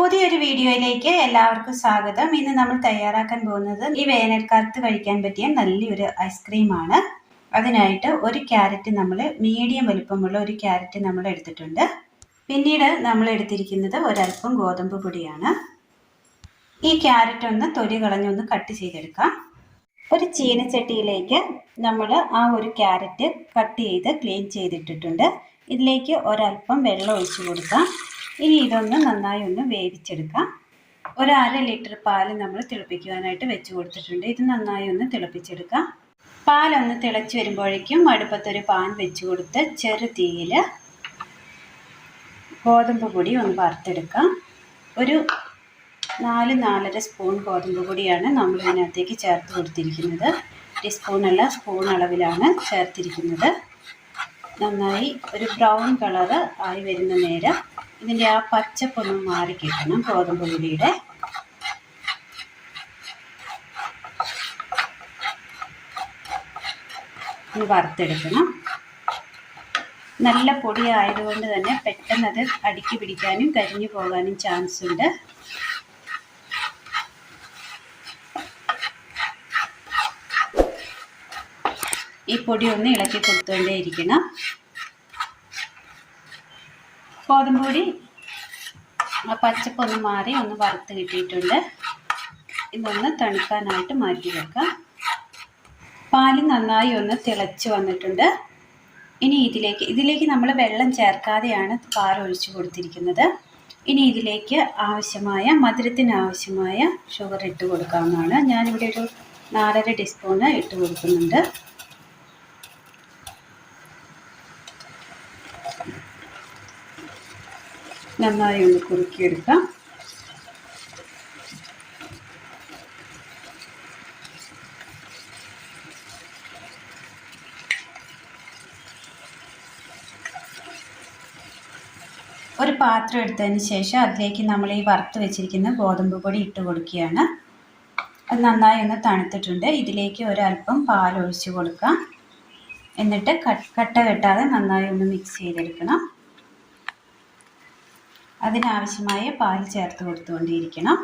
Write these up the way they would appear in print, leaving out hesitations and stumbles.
പുതിയൊരു വീഡിയോയിലേക്ക് എല്ലാവർക്കും സ്വാഗതം. ഇന്ന് നമ്മൾ തയ്യാറാക്കാൻ പോകുന്നത് ഈ വേനൽക്കാലത്ത് കഴിക്കാൻ പറ്റിയ നല്ലൊരു ഐസ്ക്രീമാണ്. അതിനായിട്ട് ഒരു ക്യാരറ്റ് നമ്മൾ മീഡിയം വലുപ്പമുള്ള ഒരു ക്യാരറ്റ് നമ്മൾ എടുത്തിട്ടുണ്ട്. പിന്നീട് നമ്മൾ എടുത്തിരിക്കുന്നത് ഒരൽപ്പം ഗോതമ്പ് പൊടിയാണ്. ഈ ക്യാരറ്റ് ഒന്ന് തൊലി കളഞ്ഞൊന്ന് കട്ട് ചെയ്തെടുക്കാം. ഒരു ചീനച്ചട്ടിയിലേക്ക് നമ്മൾ ആ ഒരു ക്യാരറ്റ് കട്ട് ചെയ്ത് ക്ലീൻ ചെയ്തിട്ടിട്ടുണ്ട്. ഇതിലേക്ക് ഒരൽപ്പം വെള്ളം ഒഴിച്ചു കൊടുക്കാം. ഇനി ഇതൊന്ന് നന്നായി ഒന്ന് വേവിച്ചെടുക്കാം. ഒരു 1/2 ലിറ്റർ പാൽ നമ്മൾ തിളപ്പിക്കുവാനായിട്ട് വെച്ച് കൊടുത്തിട്ടുണ്ട്. ഇത് നന്നായി ഒന്ന് തിളപ്പിച്ചെടുക്കാം. പാലൊന്ന് തിളച്ച് വരുമ്പോഴേക്കും അടുപ്പത്തൊരു പാൻ വെച്ച് കൊടുത്ത് ചെറു തീയിൽ ഗോതമ്പ് പൊടി ഒന്ന് വറുത്തെടുക്കാം. ഒരു 4-4.5 സ്പൂൺ ഗോതമ്പ് പൊടിയാണ് നമ്മൾ ഇതിനകത്തേക്ക് ചേർത്ത് കൊടുത്തിരിക്കുന്നത്. ടീസ്പൂണല്ല, സ്പൂൺ അളവിലാണ് ചേർത്തിരിക്കുന്നത്. നന്നായി ഒരു ബ്രൗൺ കളറ് ആയി വരുന്ന നേരം ഇതിൻ്റെ ആ പച്ചപ്പൊന്നും മാറി കിട്ടണം. ഗോതമ്പ് പൊടിയുടെ വറുത്തെടുക്കണം. നല്ല പൊടി ആയതുകൊണ്ട് തന്നെ പെട്ടെന്ന് അത് അടുക്കി പിടിക്കാനും കരിഞ്ഞു പോകാനും ചാൻസ് ഉണ്ട്. ഈ പൊടി ഒന്ന് ഇളക്കി കൊടുത്തുകൊണ്ടേയിരിക്കണം. ഗോതമ്പ് പൊടി പച്ചപ്പൊന്ന് മാറി ഒന്ന് വറുത്ത് കിട്ടിയിട്ടുണ്ട്. ഇതൊന്ന് തണുക്കാനായിട്ട് മാറ്റി വെക്കാം. പാല് നന്നായി ഒന്ന് തിളച്ച് വന്നിട്ടുണ്ട്. ഇനി ഇതിലേക്ക് നമ്മൾ വെള്ളം ചേർക്കാതെയാണ് പാൽ ഒഴിച്ചു കൊടുത്തിരിക്കുന്നത്. ഇനി ഇതിലേക്ക് മധുരത്തിന് ആവശ്യമായ ഷുഗർ ഇട്ട് കൊടുക്കാവുന്നതാണ്. ഞാനിവിടെ ഒരു 4.5 ടീസ്പൂണ് ഇട്ട് കൊടുക്കുന്നുണ്ട്. നന്നായി ഒന്ന് കുറുക്കിയെടുക്കാം. ഒരു പാത്രം എടുത്തതിന് ശേഷം അതിലേക്ക് നമ്മൾ ഈ വറുത്ത് വെച്ചിരിക്കുന്ന ഗോതമ്പ് പൊടി ഇട്ട് കൊടുക്കുകയാണ്. അത് നന്നായി ഒന്ന് തണുത്തിട്ടുണ്ട്. ഇതിലേക്ക് ഒരൽപ്പം പാൽ ഒഴിച്ച് കൊടുക്കാം. എന്നിട്ട് കട്ട കെട്ടാതെ നന്നായി ഒന്ന് മിക്സ് ചെയ്തെടുക്കണം. അതിനാവശ്യമായ പാൽ ചേർത്ത് കൊടുത്തുകൊണ്ടിരിക്കണം.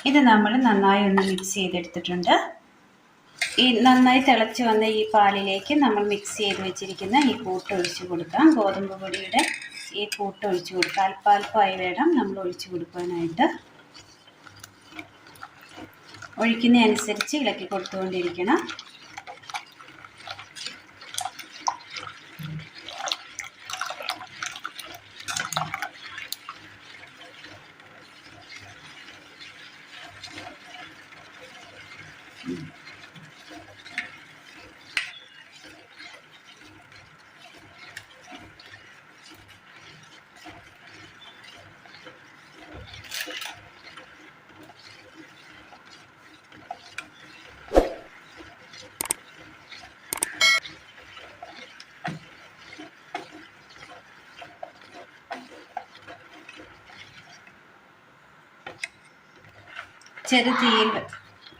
ഇത് നമ്മൾ നന്നായി ഒന്ന് മിക്സ് ചെയ്തെടുത്തിട്ടുണ്ട്. ഈ നന്നായി തിളച്ച് വന്ന ഈ പാലിലേക്ക് നമ്മൾ മിക്സ് ചെയ്ത് വെച്ചിരിക്കുന്ന ഈ കൂട്ട് ഒഴിച്ച് കൊടുക്കാം. ഗോതമ്പ് പൊടിയുടെ ഈ കൂട്ട് ഒഴിച്ച് കൊടുക്കുക. അല്പാൽപ്പമായി വേണം നമ്മൾ ഒഴിച്ച് കൊടുക്കാനായിട്ട്. ഒഴിക്കുന്നതനുസരിച്ച് ഇളക്കി കൊടുത്തുകൊണ്ടിരിക്കണം.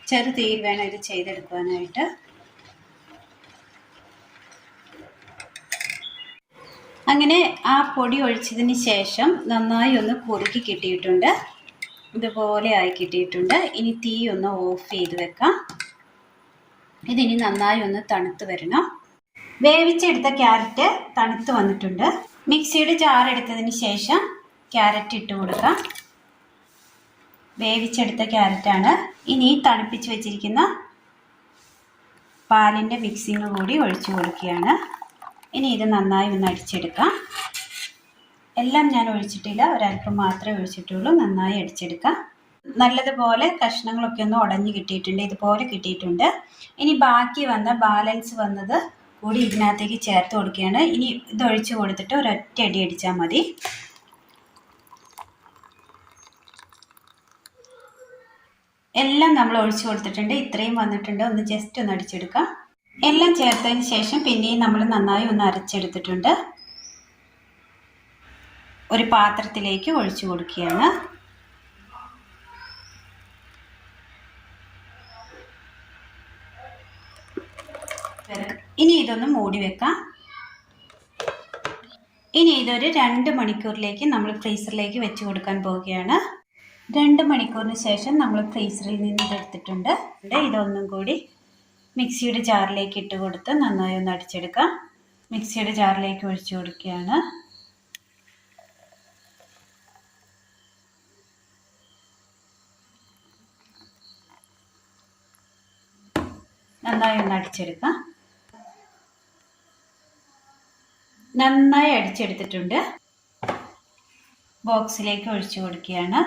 ചെറു തീയിൽ വേണം ഇത് ചെയ്തെടുക്കാനായിട്ട്. അങ്ങനെ ആ പൊടി ഒഴിച്ചതിന് ശേഷം നന്നായി ഒന്ന് കുറുക്കി കിട്ടിയിട്ടുണ്ട്. ഇതുപോലെ ആയി കിട്ടിയിട്ടുണ്ട്. ഇനി തീ ഒന്ന് ഓഫ് ചെയ്ത് വെക്കാം. ഇതിനി നന്നായി ഒന്ന് തണുത്ത് വരണം. വേവിച്ചെടുത്ത ക്യാരറ്റ് തണുത്ത് വന്നിട്ടുണ്ട്. മിക്സിയുടെ ജാർ എടുത്തതിന് ശേഷം ക്യാരറ്റ് ഇട്ട് കൊടുക്കാം. വേവിച്ചെടുത്ത ക്യാരറ്റാണ്. ഇനി തണുപ്പിച്ച് വെച്ചിരിക്കുന്ന പാലിൻ്റെ മിക്സിങ് കൂടി ഒഴിച്ചു കൊടുക്കുകയാണ്. ഇനി ഇത് നന്നായി ഒന്ന് അടിച്ചെടുക്കാം. എല്ലാം ഞാൻ ഒഴിച്ചിട്ടില്ല, ഒരൽപ്പം മാത്രമേ ഒഴിച്ചിട്ടുള്ളൂ. നന്നായി അടിച്ചെടുക്കാം. നല്ലതുപോലെ കഷ്ണങ്ങളൊക്കെ ഒന്ന് ഉടഞ്ഞു കിട്ടിയിട്ടുണ്ട്. ഇതുപോലെ കിട്ടിയിട്ടുണ്ട്. ഇനി ബാക്കി ബാലൻസ് വന്നത് കൂടി ഇതിനകത്തേക്ക് ചേർത്ത് കൊടുക്കുകയാണ്. ഇനി ഇത് ഒഴിച്ചു കൊടുത്തിട്ട് ഒരൊറ്റ അടി അടിച്ചാൽ മതി. എല്ലാം നമ്മൾ ഒഴിച്ചു കൊടുത്തിട്ടുണ്ട്. ഇത്രയും വന്നിട്ടുണ്ട്. ഒന്ന് ജസ്റ്റ് ഒന്ന് അടിച്ചെടുക്കാം. എല്ലാം ചേർത്തതിന് ശേഷം പിന്നെയും നമ്മൾ നന്നായി ഒന്ന് അരച്ചെടുത്തിട്ടുണ്ട്. ഒരു പാത്രത്തിലേക്ക് ഒഴിച്ചു കൊടുക്കുകയാണ്. ഇനി ഇതൊന്ന് മൂടി വെക്കാം. ഇനി ഇതൊരു 2 മണിക്കൂറിലേക്ക് നമ്മൾ ഫ്രീസറിലേക്ക് വെച്ച് കൊടുക്കാൻ പോവുകയാണ്. 2 മണിക്കൂറിന് ശേഷം നമ്മൾ ഫ്രീസറിൽ നിന്ന് ഇതെടുത്തിട്ടുണ്ട്. ഇതൊന്നും കൂടി മിക്സിയുടെ ജാറിലേക്ക് ഇട്ട് കൊടുത്ത് നന്നായി ഒന്ന് അടിച്ചെടുക്കാം. മിക്സിയുടെ ജാറിലേക്ക് ഒഴിച്ചു കൊടുക്കുകയാണ്. നന്നായി ഒന്ന് അടിച്ചെടുക്കാം. നന്നായി അടിച്ചെടുത്തിട്ടുണ്ട്. ബോക്സിലേക്ക് ഒഴിച്ചു കൊടുക്കുകയാണ്.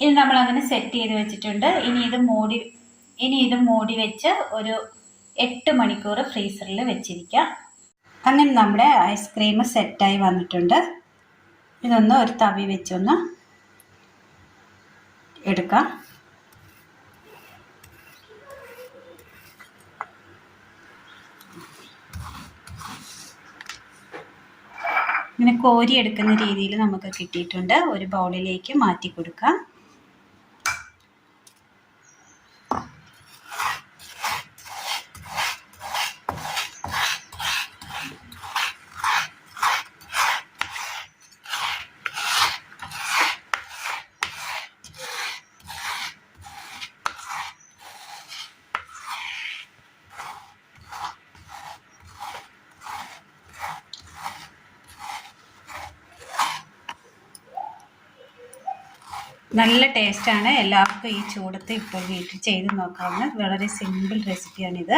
ഇനി നമ്മൾ അങ്ങനെ സെറ്റ് ചെയ്ത് വെച്ചിട്ടുണ്ട്. ഇനി ഇത് മൂടി വെച്ച് ഒരു 8 മണിക്കൂർ ഫ്രീസറിൽ വെച്ചിരിക്കാം. അങ്ങനെ നമ്മുടെ ഐസ്ക്രീം സെറ്റായി വന്നിട്ടുണ്ട്. ഇതൊന്ന് ഒരു തവി വെച്ചൊന്ന് എടുക്കാം. ഇങ്ങനെ കോരി എടുക്കുന്ന രീതിയിൽ നമുക്ക് കിട്ടിയിട്ടുണ്ട്. ഒരു ബൗളിലേക്ക് മാറ്റി കൊടുക്കാം. നല്ല ടേസ്റ്റാണ്. എല്ലാവർക്കും ഈ ചൂടത്ത് ഇപ്പോൾ വീട്ടിൽ ചെയ്ത് നോക്കാവുന്ന വളരെ സിമ്പിൾ റെസിപ്പിയാണിത്.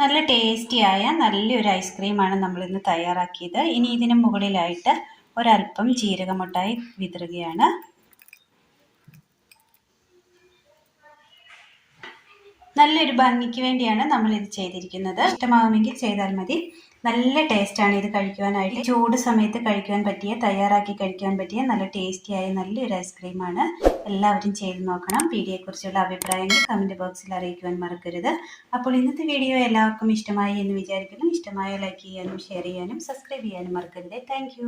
നല്ല ടേസ്റ്റിയായ നല്ലൊരു ഐസ്ക്രീമാണ് നമ്മളിന്ന് തയ്യാറാക്കിയത്. ഇനി ഇതിന് മുകളിലായിട്ട് ഒരല്പം ജീരകമുട്ടായി വിതറുകയാണ്. നല്ലൊരു ഭംഗിക്ക് വേണ്ടിയാണ് നമ്മളിത് ചെയ്തിരിക്കുന്നത്. ഇഷ്ടമാവുമെങ്കിൽ ചെയ്താൽ മതി. നല്ല ടേസ്റ്റാണ് ഇത് കഴിക്കുവാനായിട്ട്. ചൂട് സമയത്ത് തയ്യാറാക്കി കഴിക്കാൻ പറ്റിയ നല്ല ടേസ്റ്റിയായ നല്ലൊരു ഐസ്ക്രീമാണ്. എല്ലാവരും ചെയ്ത് നോക്കണം. വീഡിയോയെക്കുറിച്ചുള്ള അഭിപ്രായങ്ങൾ കമൻറ്റ് ബോക്സിൽ അറിയിക്കുവാൻ മറക്കരുത്. അപ്പോൾ ഇന്നത്തെ വീഡിയോ എല്ലാവർക്കും ഇഷ്ടമായി എന്ന് വിചാരിക്കുന്നു. ഇഷ്ടമായ ലൈക്ക് ചെയ്യാനും ഷെയർ ചെയ്യാനും സബ്സ്ക്രൈബ് ചെയ്യാനും മറക്കരുത്. താങ്ക്